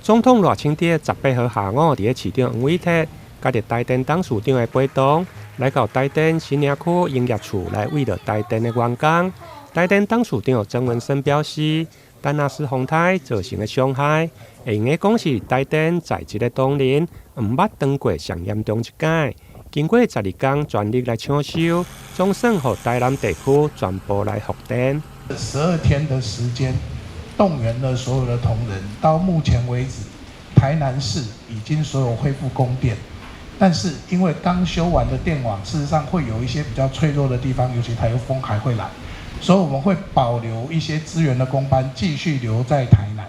总统赖清德18号下午伫市长黄伟哲甲着台电董事长的陪同，来到台电新营区营业处来慰劳台电的员工。台电董事长曾文生表示，丹纳斯风台造成的伤害，会用的讲是台电在职的同仁毋捌当过上严重一届。经过12天全力来抢修，总算予台南地区全部来复电。12天的时间，动员了所有的同仁，到目前为止，台南市已经所有恢复供电。但是因为刚修完的电网，事实上会有一些比较脆弱的地方，尤其台风还会来，所以我们会保留一些资源的工班继续留在台南，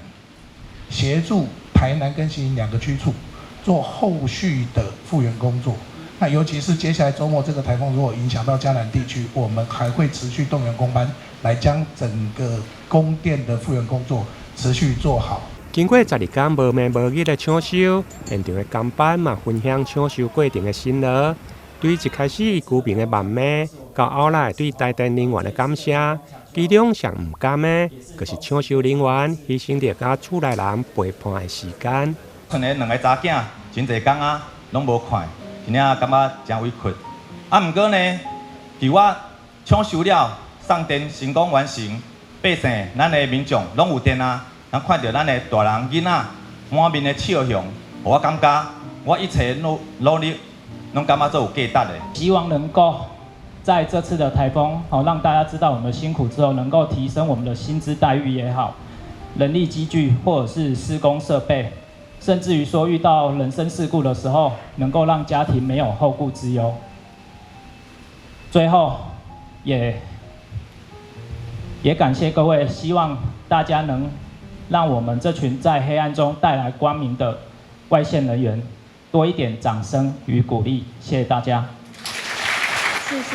协助台南跟新营2个区处做后续的复原工作。那尤其是接下来周末这个台风如果影响到嘉南地区，我们还会持续动员工班来将整个供电的复原工作持续做好。经过12天无眠无日的抢修，现场的工班嘛分享抢修过程的心得。对一开始居民的谩骂，到后来对台电人员的感谢，其中上唔甘的，就是抢修人员牺牲着甲厝内人陪伴的时间。剩的2个查囝，真侪工啊，拢无看。真正感觉真委屈。啊，毋过呢，伫我抢修了，送电成功完成，百姓、咱的民众拢有电啊。咱看到咱的大人囡仔满面的笑容，我感觉我一切努力，拢感觉做有价值的。希望能够在这次的台风，让大家知道我们的辛苦之后，能够提升我们的薪资待遇也好，人力机具或者是施工设备。甚至于说遇到人身事故的时候，能够让家庭没有后顾之忧。最后，也感谢各位，希望大家能让我们这群在黑暗中带来光明的外线人员多一点掌声与鼓励，谢谢大家。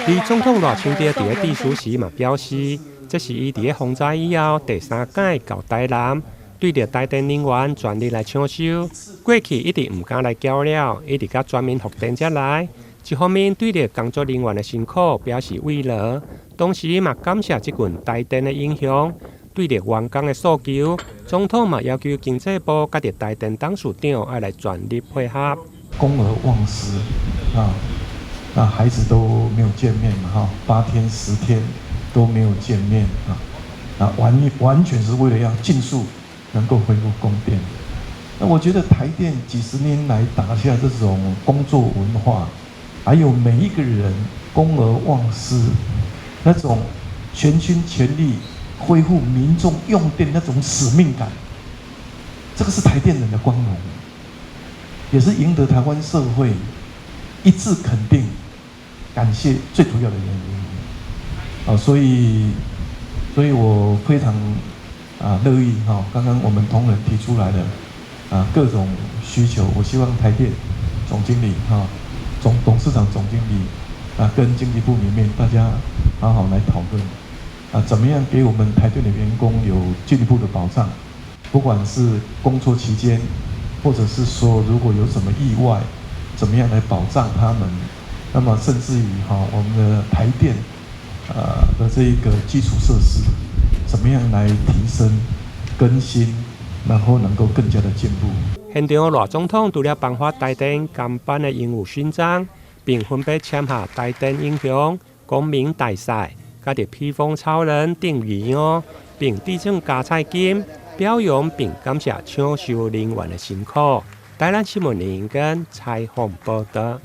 李总统赖清德伫致辞时嘛表示，这是伊伫风灾以后第3届到台南。对着台电人员全力来抢修，过去一直唔敢来叫了，一直甲专门复电才来。一方面对着工作人员的辛苦表示慰劳，同时嘛感谢这群台电的影响。对着员工的诉求，总统嘛要求经济部甲着台电董事长要来全力配合。公而忘私啊，那孩子都没有见面嘛哈，8天10天都没有见面啊，完全是为了要尽速能够恢复供电。那我觉得台电几10年来打下这种工作文化，还有每一个人公而忘私，那种全心全力恢复民众用电那种使命感，这个是台电人的光荣，也是赢得台湾社会一致肯定、感谢最主要的原因。所以我非常乐意刚刚我们同仁提出来的各种需求，我希望台电总经理董事长总经理跟经济部里面大家好好来讨论怎么样给我们台电的员工有进一步的保障，不管是工作期间，或者是说如果有什么意外，怎么样来保障他们。那么甚至于我们的台电的这一个基础设施，怎么样来提升、更新，然后能够更加的进步。现场赖总统除了颁发台电甘颁的英武勋章，并分别签下台电英雄公民大赛、甲着披风超人邓宇哦，并致赠加菜金，表扬并感谢抢修人员的辛苦。台南新闻联跟采访报道。